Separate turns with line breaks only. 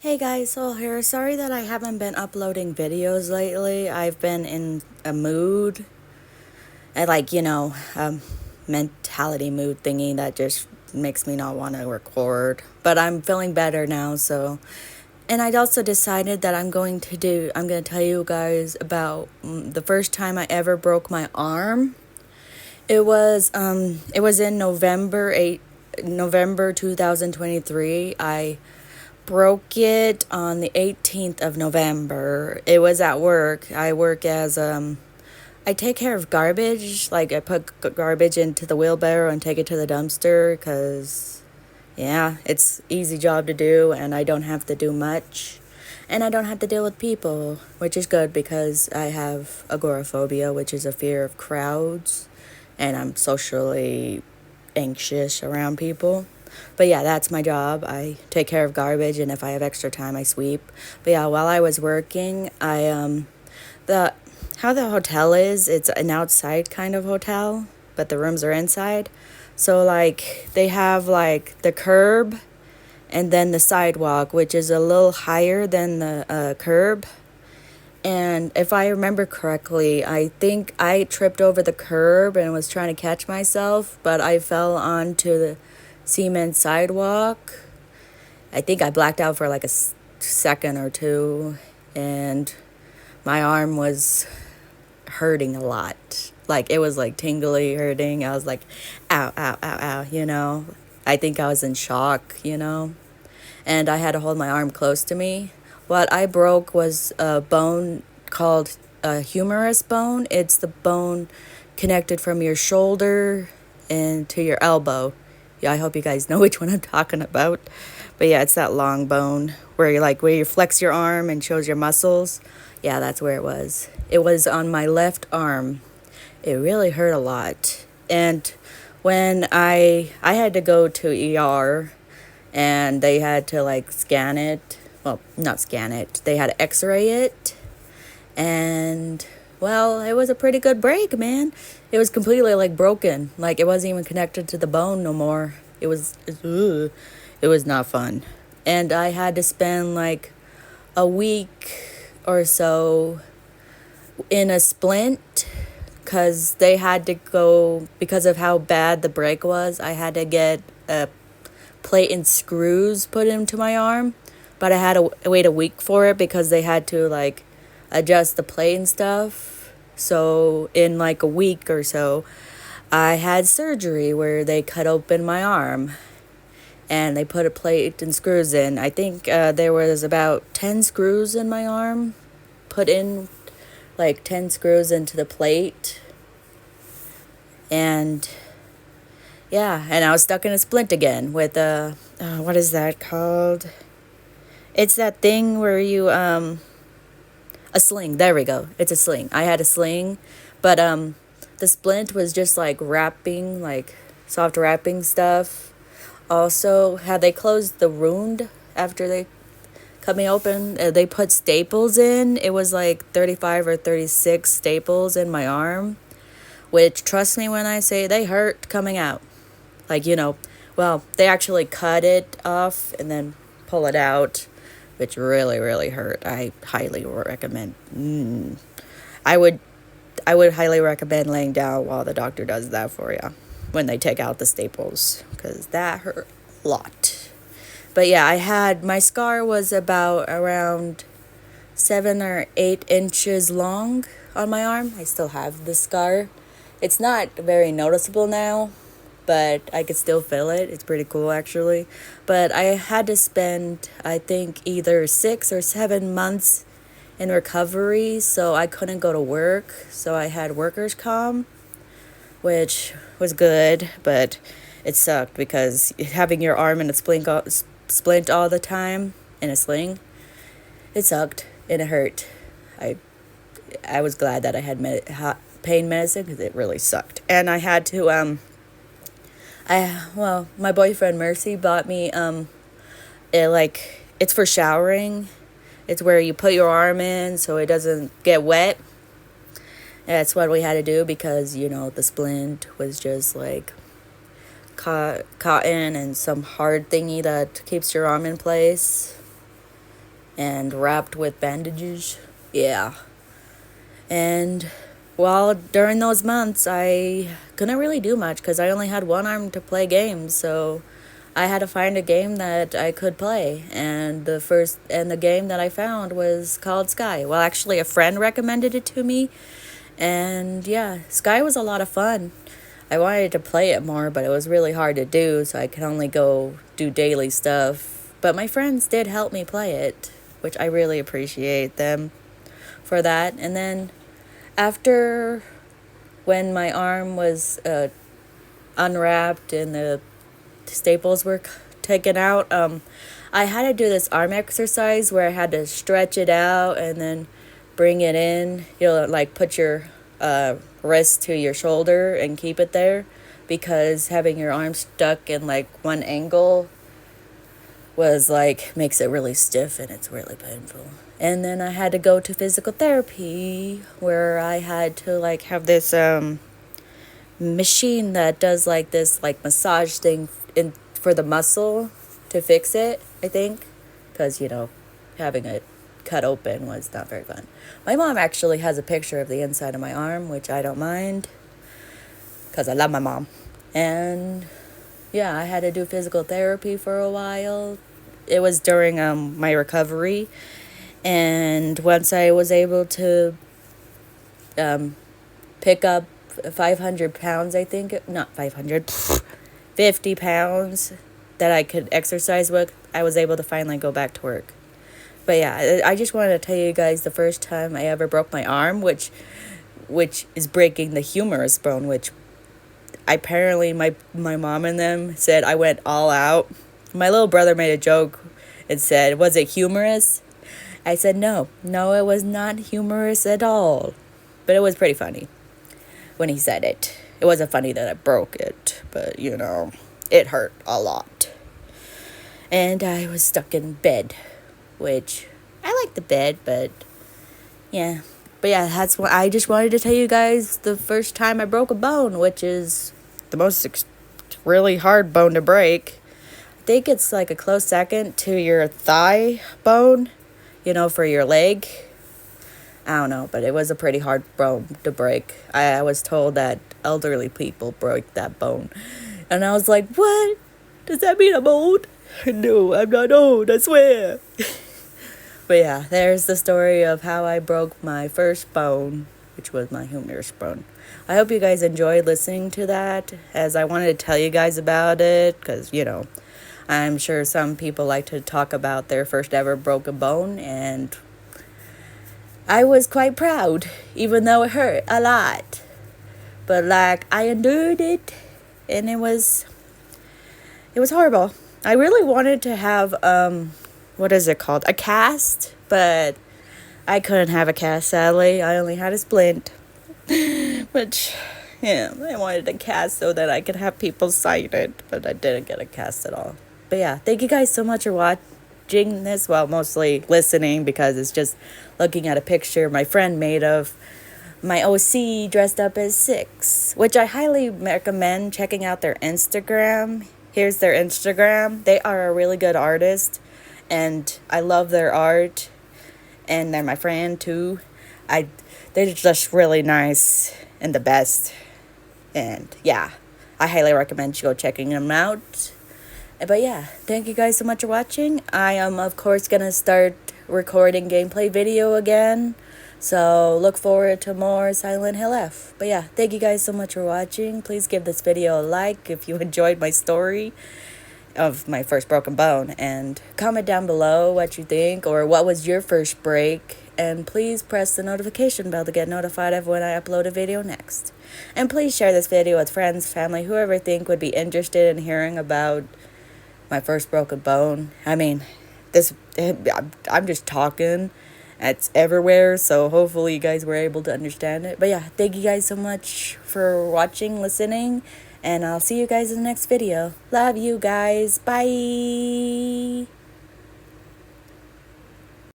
Hey guys, Soul here. Sorry that I haven't been uploading videos lately. I've been in a mood, a mentality mood thingy that just makes me not want to record. But I'm feeling better now, so. And I'd also decided that I'm going to tell you guys about the first time I ever broke my arm. It was in November 2023. I broke it on the 18th of November. It was at work. I work as I take care of garbage. Like I put garbage into the wheelbarrow and take it to the dumpster cuz yeah, it's easy job to do and I don't have to do much. And I don't have to deal with people, which is good because I have agoraphobia, which is a fear of crowds, and I'm socially anxious around people. But yeah, that's my job. I take care of garbage, and if I have extra time, I sweep. But yeah, while I was working, the how the hotel is, it's an outside kind of hotel, but the rooms are inside. So like they have like the curb and then the sidewalk, which is a little higher than the curb. And if I remember correctly, I think I tripped over the curb and was trying to catch myself, but I fell onto the cement sidewalk. I think I blacked out for like a second or two, and my arm was hurting a lot. Like it was like tingly hurting. I was like, ow, ow, ow, ow. I think I was in shock. And I had to hold my arm close to me. What I broke was a bone called a humerus bone. It's the bone connected from your shoulder and to your elbow. Yeah, I hope you guys know which one I'm talking about. But yeah, it's that long bone where you flex your arm and shows your muscles. Yeah, that's where it was. It was on my left arm. It really hurt a lot. And when I had to go to ER and they had to like scan it. Well, not scan it. They had to x-ray it. And well, it was a pretty good break, man. It was completely like broken. Like it wasn't even connected to the bone no more. It was not fun. And I had to spend like a week or so in a splint because they had to go, because of how bad the break was, I had to get a plate and screws put into my arm. But I had to wait a week for it because they had to like adjust the plate and stuff. So in like a week or so, I had surgery where they cut open my arm and they put a plate and screws in. I think there was about 10 screws in my arm, put in like 10 screws into the plate. And yeah, and I was stuck in a splint again with what is that called? It's that thing where you a sling. There we go. It's a sling. I had a sling, but the splint was just like wrapping, like soft wrapping stuff. Also, had they closed the wound after they cut me open, they put staples in. It was like 35 or 36 staples in my arm, which, trust me when I say, they hurt coming out. Like, well, they actually cut it off and then pull it out, which really, really hurt. I highly recommend. I would highly recommend laying down while the doctor does that for you when they take out the staples, because that hurt a lot. But yeah, my scar was about around 7 or 8 inches long on my arm. I still have the scar. It's not very noticeable now, but I could still feel it. It's pretty cool, actually. But I had to spend, I think, either 6 or 7 months in recovery, so I couldn't go to work. So I had workers' comp, which was good, but it sucked because having your arm in a splint all the time in a sling, it sucked and it hurt. I was glad that I had pain medicine because it really sucked. And I had to my boyfriend Mercy bought me it's for showering. It's where you put your arm in so it doesn't get wet. That's what we had to do because the splint was just like cotton and some hard thingy that keeps your arm in place. and wrapped with bandages. Yeah. And well, during those months, I couldn't really do much because I only had one arm to play games. So I had to find a game that I could play. And the game that I found was called Sky. Well, actually, a friend recommended it to me. And yeah, Sky was a lot of fun. I wanted to play it more, but it was really hard to do, so I could only go do daily stuff. But my friends did help me play it, which I really appreciate them for that. And then after, when my arm was unwrapped and the staples were taken out, I had to do this arm exercise where I had to stretch it out and then bring it in. You'll like put your wrist to your shoulder and keep it there, because having your arm stuck in like one angle was like makes it really stiff and it's really painful. And then I had to go to physical therapy where I had to like have this machine that does like this like massage thing in for the muscle to fix it, I think, because having it cut open was not very fun. My mom actually has a picture of the inside of my arm, which I don't mind because I love my mom. And yeah, I had to do physical therapy for a while. It was during my recovery, and once I was able to pick up 500 pounds, I think, not 500, 50 pounds that I could exercise with, I was able to finally go back to work. But yeah, I just wanted to tell you guys the first time I ever broke my arm, which is breaking the humerus bone, which apparently my mom and them said I went all out. My little brother made a joke and said, "Was it humorous?" I said, no, it was not humorous at all. But it was pretty funny when he said it. It wasn't funny that I broke it, but it hurt a lot. And I was stuck in bed, which I like the bed, but yeah. But yeah, that's what I just wanted to tell you guys the first time I broke a bone, which is the most really hard bone to break. I think it's like a close second to your thigh bone, for your leg. I don't know, but it was a pretty hard bone to break. I was told that elderly people break that bone. And I was like, what? Does that mean I'm old? No, I'm not old, I swear. But yeah, there's the story of how I broke my first bone, which was my humerus bone. I hope you guys enjoyed listening to that, as I wanted to tell you guys about it, because, I'm sure some people like to talk about their first ever broken bone, and I was quite proud, even though it hurt a lot. But I endured it, and it was horrible. I really wanted to have what is it called? A cast, but I couldn't have a cast, sadly. I only had a splint. Which, yeah, I wanted a cast so that I could have people sign it, but I didn't get a cast at all. But yeah, thank you guys so much for watching this. Well, mostly listening, because it's just looking at a picture my friend made of my OC dressed up as Six, which I highly recommend checking out their Instagram. Here's their Instagram. They are a really good artist, and I love their art, and they're my friend too. They're just really nice and the best, and yeah, I highly recommend you go checking them out. But yeah, thank you guys so much for watching. I am, of course, gonna start recording gameplay video again, so look forward to more Silent Hill F. But yeah, thank you guys so much for watching. Please give this video a like if you enjoyed my story of my first broken bone, and comment down below what you think, or what was your first break, and please press the notification bell to get notified of when I upload a video next. And please share this video with friends, family, whoever you think would be interested in hearing about my first broken bone. I mean, I'm just talking. It's everywhere, so hopefully you guys were able to understand it. But yeah, thank you guys so much for watching, listening, and I'll see you guys in the next video. Love you guys. Bye.